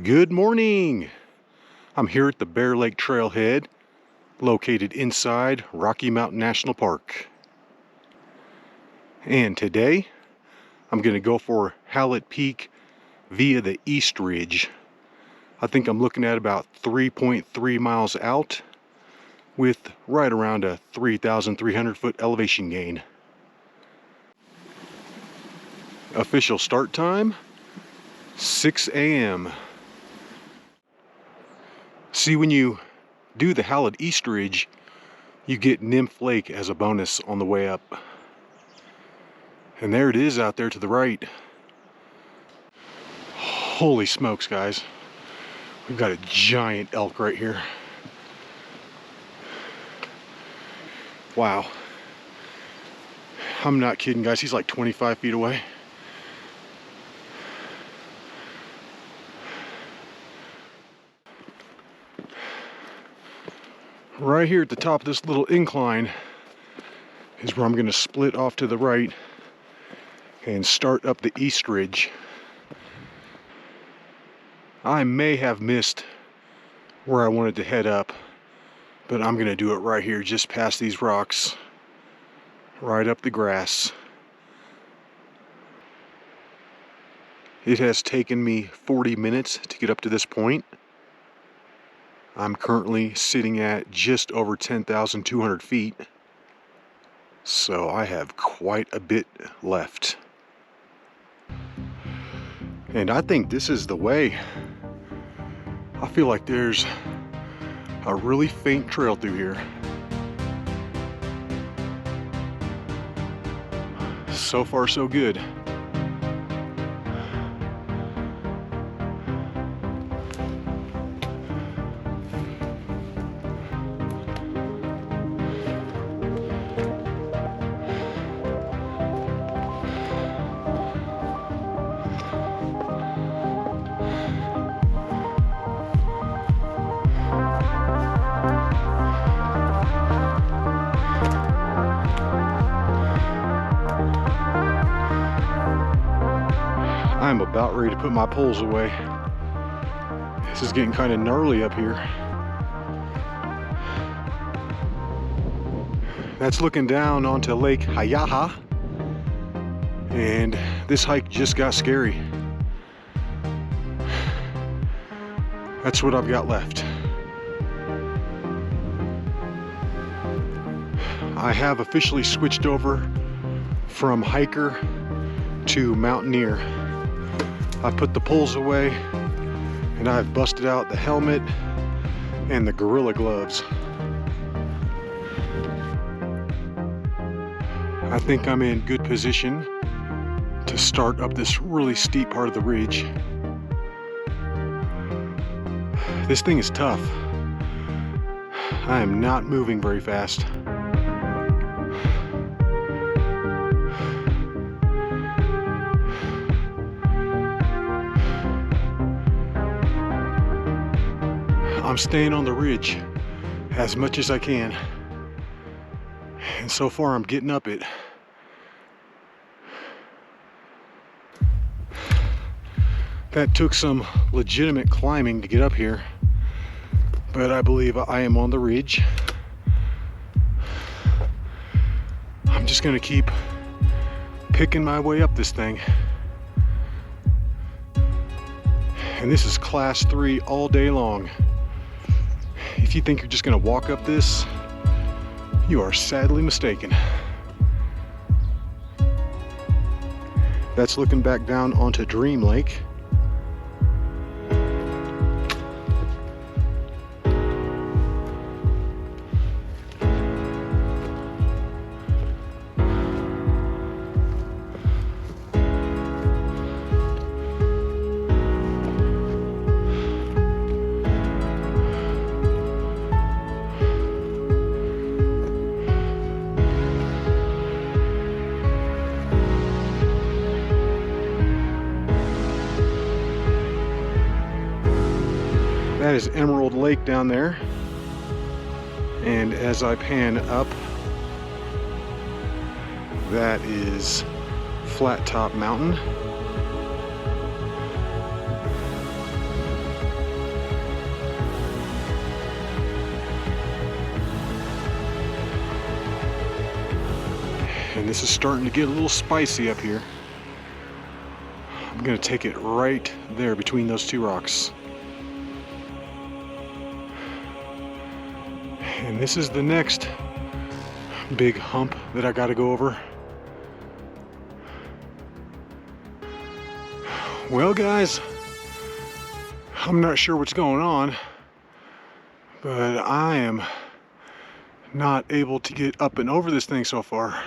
Good morning! I'm here at the Bear Lake Trailhead, located inside Rocky Mountain National Park. And today, I'm going to go for Hallett Peak via the East Ridge. I think I'm looking at about 3.3 miles out with right around a 3,300 foot elevation gain. Official start time, 6 a.m. See, when you do the Hallett East Ridge, you get Nymph Lake as a bonus on the way up. And there it is out there to the right. Holy smokes, guys. We've got a giant elk right here. Wow. I'm not kidding, guys. He's like 25 feet away. Right here at the top of this little incline is where I'm going to split off to the right and start up the East Ridge. I may have missed where I wanted to head up, but I'm going to do it right here, just past these rocks, right up the grass. It has taken me 40 minutes to get up to this point. I'm currently sitting at just over 10,200 feet, so I have quite a bit left. And I think this is the way. I feel like there's a really faint trail through here. So far, so good. I'm about ready to put my poles away. This is getting kind of gnarly up here. That's looking down onto Lake Hayaha, and this hike just got scary. That's what I've got left. I have officially switched over from hiker to mountaineer. I put the poles away and I've busted out the helmet and the gorilla gloves. I think I'm in good position to start up this really steep part of the ridge. This thing is tough. I am not moving very fast. I'm staying on the ridge as much as I can, and so far I'm getting up it. That took some legitimate climbing to get up here, but I believe I am on the ridge. I'm just gonna keep picking my way up this thing. And this is class 3 all day long. If you think you're just going to walk up this, you are sadly mistaken. That's looking back down onto Dream Lake. That is Emerald Lake down there. And as I pan up, that is Flat Top Mountain. this is starting to get a little spicy up here. I'm gonna take it right there between those two rocks. And this is the next big hump that I gotta go over. Well, guys, I'm not sure what's going on, but I am not able to get up and over this thing so far.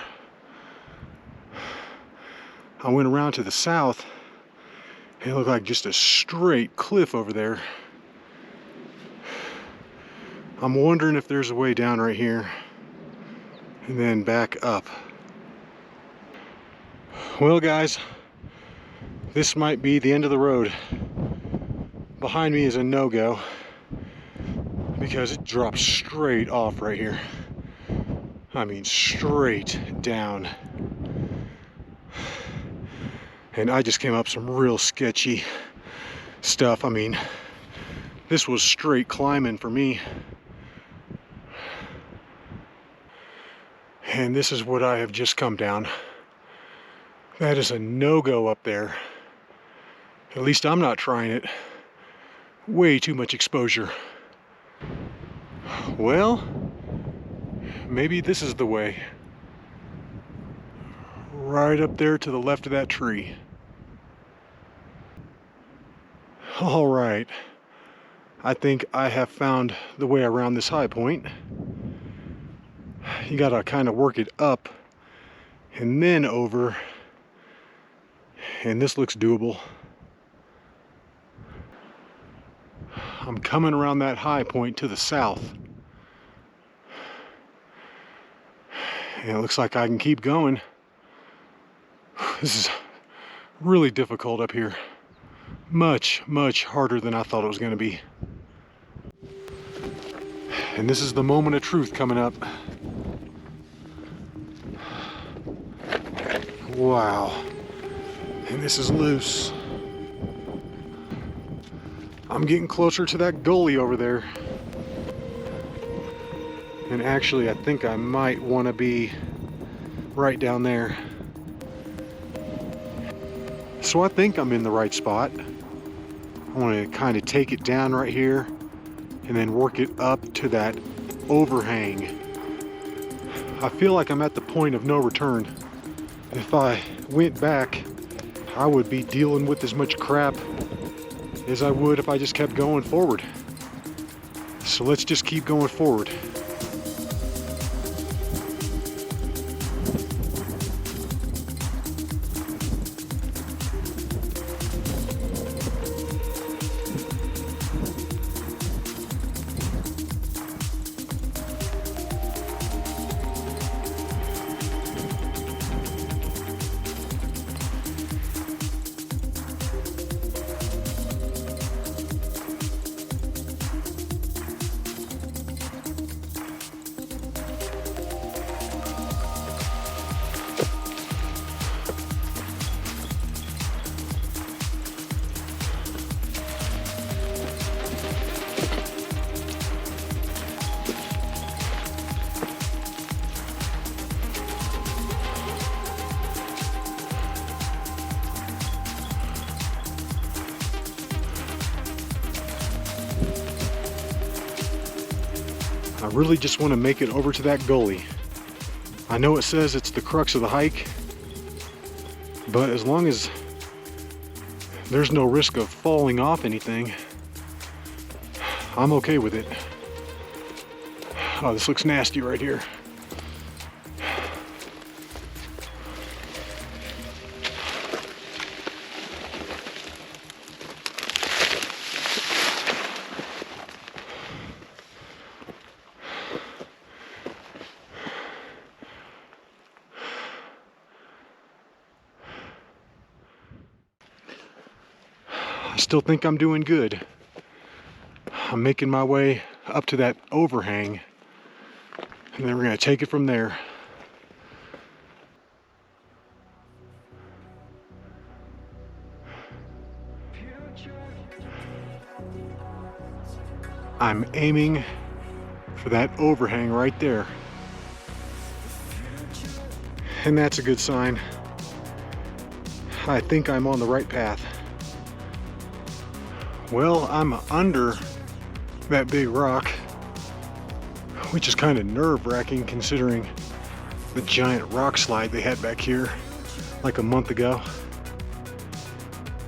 I went around to the south, and it looked like just a straight cliff over there. I'm wondering if there's a way down right here and then back up. Well, guys, this might be the end of the road. Behind me is a no-go because it drops straight off right here. I mean, straight down. And I just came up some real sketchy stuff. I mean, this was straight climbing for me. And this is what I have just come down. That is a no-go up there. At least I'm not trying it. Way too much exposure. Well, maybe this is the way. Right up there to the left of that tree. All right. I think I have found the way around this high point. You gotta kind of work it up and then over. And this looks doable. I'm coming around that high point to the south. And it looks like I can keep going. This is really difficult up here. Much, much harder than I thought it was going to be. And this is the moment of truth coming up. Wow. And this is loose. I'm getting closer to that gully over there. And actually, I think I might want to be right down there. So I think I'm in the right spot. I want to kind of take it down right here and then work it up to that overhang. I feel like I'm at the point of no return. If I went back, I would be dealing with as much crap as I would if I just kept going forward. So let's just keep going forward. I really just want to make it over to that gully. I know it says it's the crux of the hike, but as long as there's no risk of falling off anything, I'm okay with it. Oh, this looks nasty right here. I still think I'm doing good. I'm making my way up to that overhang, and then we're going to take it from there. I'm aiming for that overhang right there. And that's a good sign. I think I'm on the right path. Well, I'm under that big rock, which is kind of nerve-wracking considering the giant rock slide they had back here like a month ago.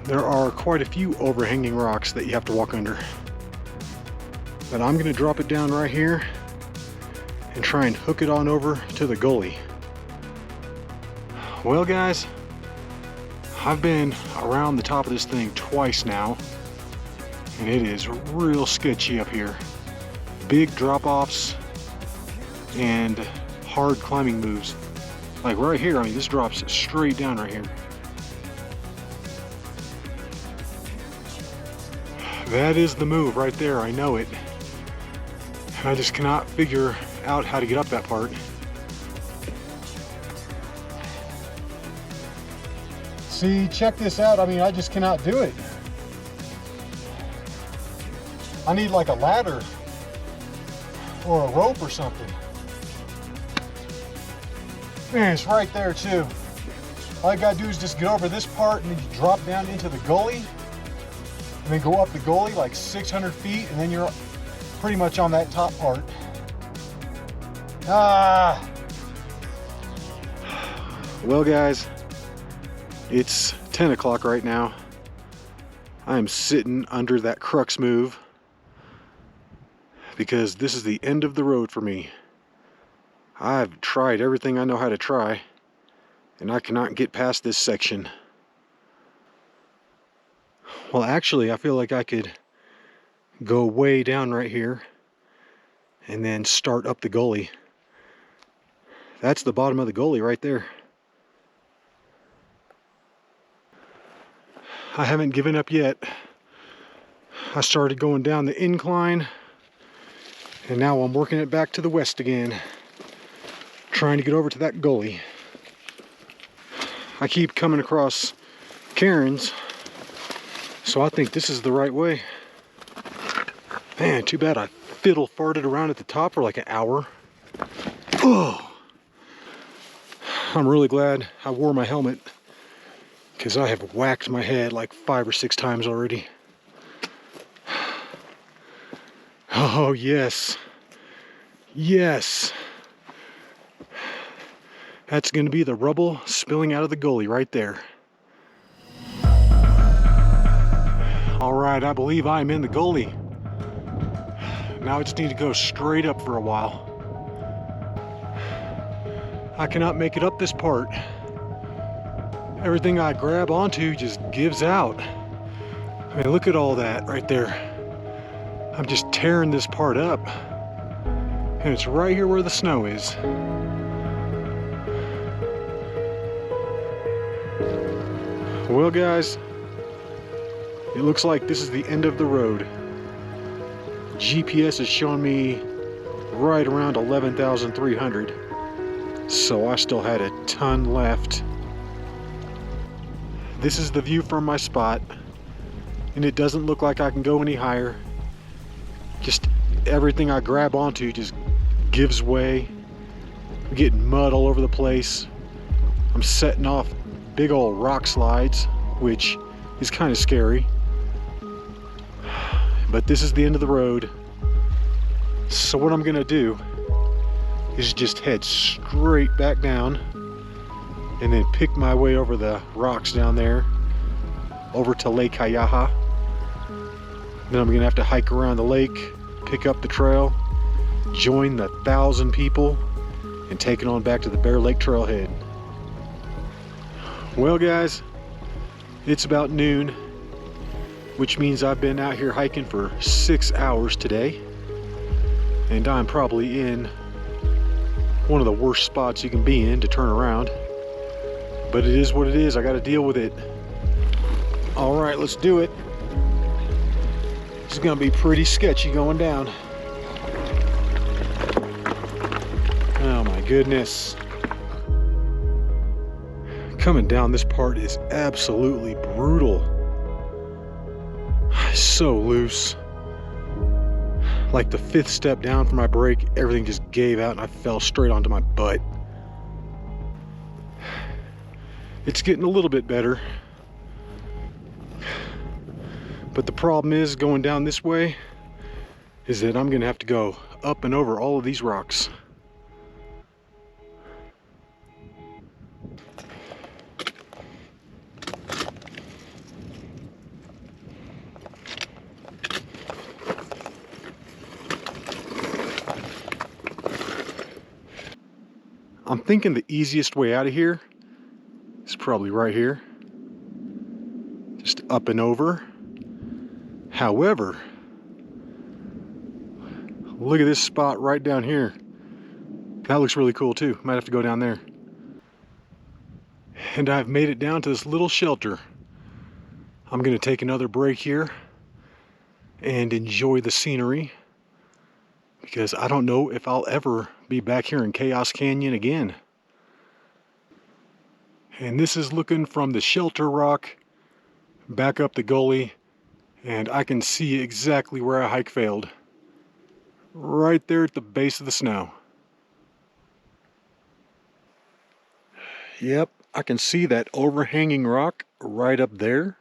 There are quite a few overhanging rocks that you have to walk under. But I'm gonna drop it down right here and try and hook it on over to the gully. Well guys, I've been around the top of this thing twice now, and it is real sketchy up here. Big drop-offs and hard climbing moves. Like right here, I mean, this drops straight down right here. That is the move right there, I know it. I just cannot figure out how to get up that part. See, check this out. I mean, I just cannot do it. I need like a ladder or a rope or something. Man, it's right there too. All I gotta do is just get over this part and then you drop down into the gully and then go up the gully like 600 feet and then you're pretty much on that top part. Well guys, it's 10 o'clock right now. I'm sitting under that crux move because this is the end of the road for me. I've tried everything I know how to try and I cannot get past this section. Well, actually, I feel like I could go way down right here and then start up the gully. That's the bottom of the gully right there. I haven't given up yet. I started going down the incline and now I'm working it back to the west again, trying to get over to that gully. I keep coming across cairns, so I think this is the right way. Man, too bad I fiddle farted around at the top for like an hour. Oh, I'm really glad I wore my helmet because I have whacked my head like 5 or 6 times already. Oh yes, yes. That's going to be the rubble spilling out of the gully right there. All right, I believe I'm in the gully. Now I just need to go straight up for a while. I cannot make it up this part. Everything I grab onto just gives out. I mean, look at all that right there. I'm just tearing this part up. And it's right here where the snow is. Well guys, it looks like this is the end of the road. GPS is showing me right around 11,300, so I still had a ton left. This is the view from my spot, and it doesn't look like I can go any higher. Just everything I grab onto just gives way. I'm getting mud all over the place. I'm setting off big old rock slides, which is kind of scary. But this is the end of the road. So what I'm gonna do is just head straight back down and then pick my way over the rocks down there over to Lake Hayaha. Then I'm gonna have to hike around the lake, pick up the trail, join the 1,000 people, and take it on back to the Bear Lake Trailhead. Well guys, it's about noon, which means I've been out here hiking for 6 hours today, and I'm probably in one of the worst spots you can be in to turn around, but it is what it is. I got to deal with it. All right, let's do it. This is gonna be pretty sketchy going down. Oh my goodness. Coming down this part is absolutely brutal. So loose. Like the 5th step down from my brake, everything just gave out and I fell straight onto my butt. It's getting a little bit better. But the problem is, going down this way, is that I'm gonna have to go up and over all of these rocks. I'm thinking the easiest way out of here is probably right here. Just up and over. However, look at this spot right down here. That looks really cool too. Might have to go down there. And I've made it down to this little shelter. I'm gonna take another break here and enjoy the scenery, because I don't know if I'll ever be back here in Chaos Canyon again. And this is looking from the shelter rock back up the gully, and I can see exactly where I hike failed. Right there at the base of the snow. Yep, I can see that overhanging rock right up there.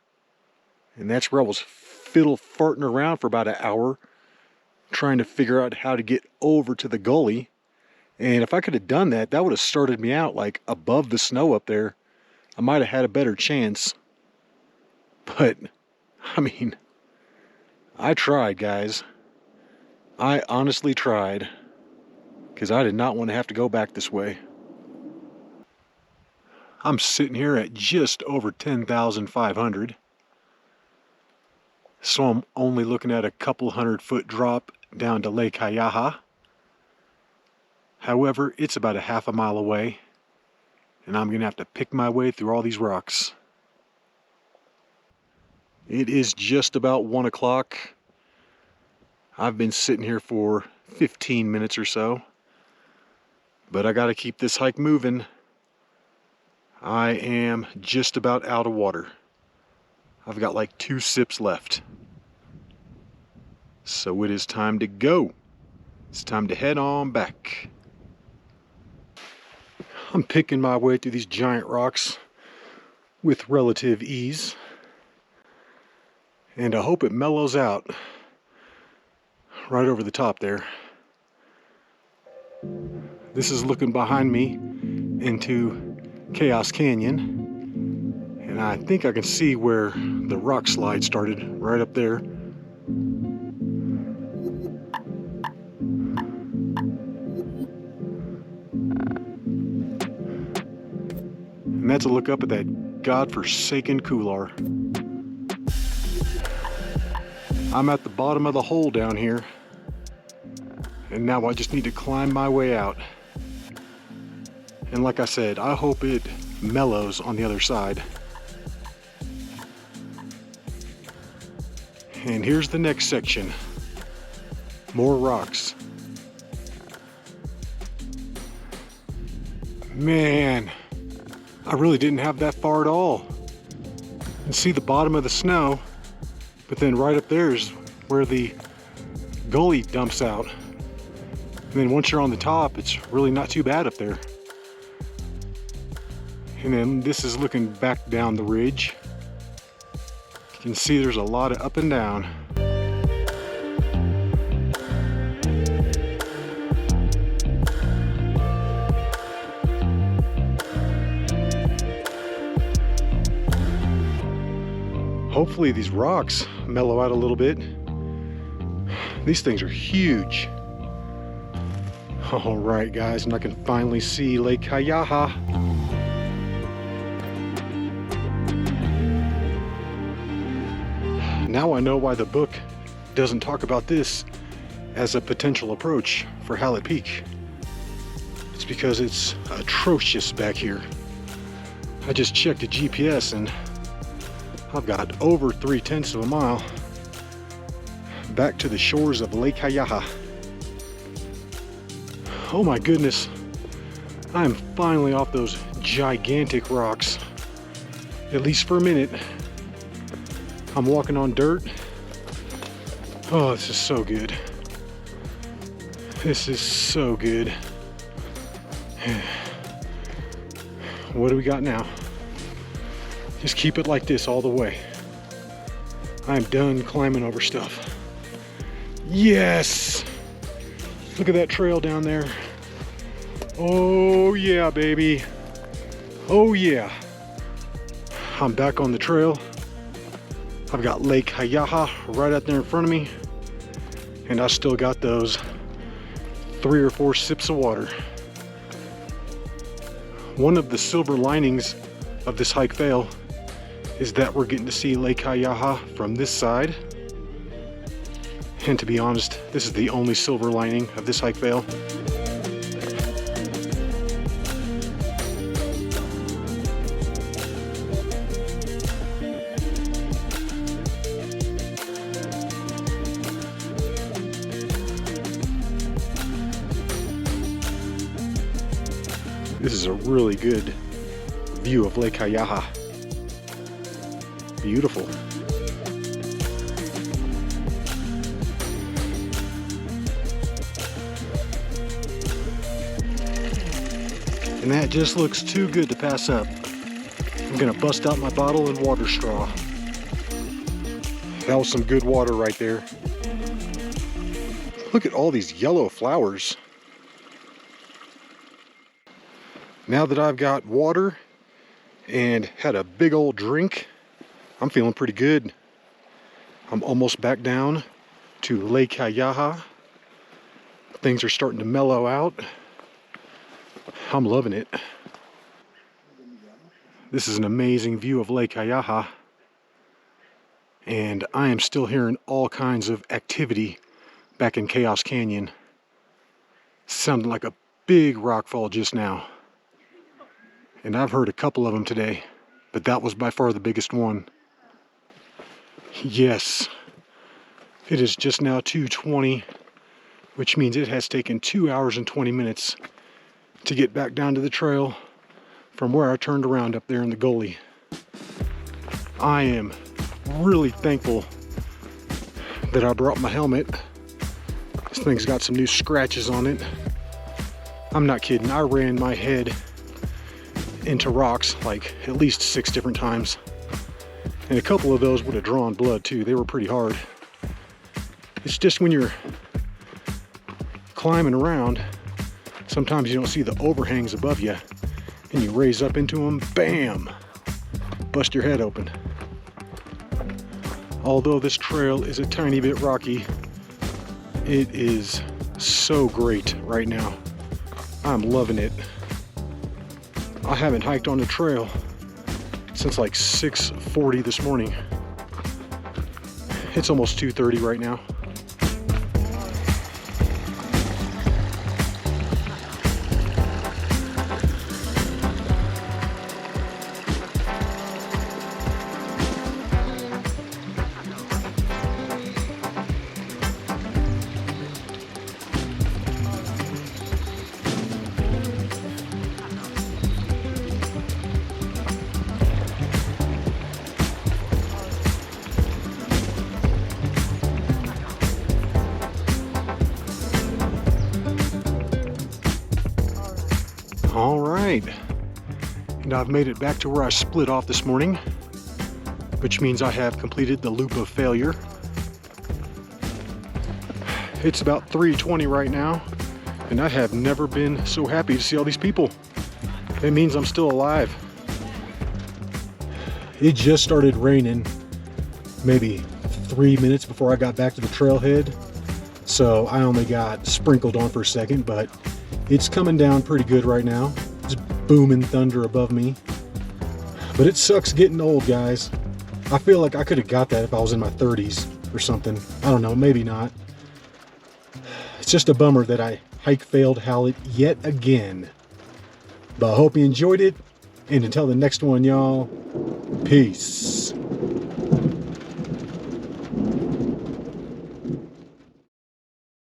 And that's where I was fiddle farting around for about an hour, trying to figure out how to get over to the gully. And if I could have done that, that would have started me out like above the snow up there. I might have had a better chance. But, I mean, I tried, guys. I honestly tried, because I did not want to have to go back this way. I'm sitting here at just over 10,500. So I'm only looking at a couple 100-foot drop down to Lake Hayaha. However, it's about a half a mile away, and I'm gonna have to pick my way through all these rocks. It is just about 1 o'clock. I've been sitting here for 15 minutes or so, but I gotta keep this hike moving. I am just about out of water. I've got like 2 sips left. So it is time to go. It's time to head on back. I'm picking my way through these giant rocks with relative ease. And I hope it mellows out right over the top there. This is looking behind me into Chaos Canyon. And I think I can see where the rock slide started, right up there. And that's a look up at that godforsaken couloir. I'm at the bottom of the hole down here, and now I just need to climb my way out. And like I said, I hope it mellows on the other side. And here's the next section. More rocks. Man, I really didn't have that far at all. And see the bottom of the snow, but then right up there is where the gully dumps out. And then once you're on the top, it's really not too bad up there. And then this is looking back down the ridge. You can see there's a lot of up and down. Hopefully these rocks mellow out a little bit. These things are huge. All right, guys, and I can finally see Lake Hayaha. Now I know why the book doesn't talk about this as a potential approach for Hallett Peak. It's because it's atrocious back here. I just checked the GPS and I've got over 3/10 of a mile back to the shores of Lake Hayaha. Oh my goodness, I am finally off those gigantic rocks, at least for a minute. I'm walking on dirt. Oh, this is so good. This is so good. What do we got now? Just keep it like this all the way. I'm done climbing over stuff. Yes! Look at that trail down there. Oh yeah, baby. Oh yeah. I'm back on the trail. I've got Lake Hayaha right out there in front of me. And I still got those 3 or 4 sips of water. One of the silver linings of this hike fail is that we're getting to see Lake Hayaha from this side. And to be honest, this is the only silver lining of this hike fail. This is a really good view of Lake Hayaha. Beautiful. And that just looks too good to pass up. I'm gonna bust out my bottle and water straw. That was some good water right there. Look at all these yellow flowers. Now that I've got water and had a big old drink, I'm feeling pretty good. I'm almost back down to Lake Hayaha. Things are starting to mellow out. I'm loving it. This is an amazing view of Lake Hayaha. And I am still hearing all kinds of activity back in Chaos Canyon. Sounded like a big rockfall just now. And I've heard a couple of them today, but that was by far the biggest one. Yes, it is just now 2:20, which means it has taken 2 hours and 20 minutes to get back down to the trail from where I turned around up there in the gully. I am really thankful that I brought my helmet. This thing's got some new scratches on it. I'm not kidding, I ran my head into rocks like at least 6 different times. And a couple of those would have drawn blood too. They were pretty hard. It's just when you're climbing around, sometimes you don't see the overhangs above you and you raise up into them, bam, bust your head open. Although this trail is a tiny bit rocky, it is so great right now. I'm loving it. I haven't hiked on the trail since like 6:40 this morning. It's almost 2:30 right now. All right, and I've made it back to where I split off this morning, which means I have completed the loop of failure. It's about 3:20 right now, and I have never been so happy to see all these people. It means I'm still alive. It just started raining maybe 3 minutes before I got back to the trailhead, so I only got sprinkled on for a second, but it's coming down pretty good right now. It's booming thunder above me. But it sucks getting old, guys. I feel like I could have got that if I was in my 30s or something. I don't know, maybe not. It's just a bummer that I hike failed Hallett yet again. But I hope you enjoyed it. And until the next one, y'all, peace.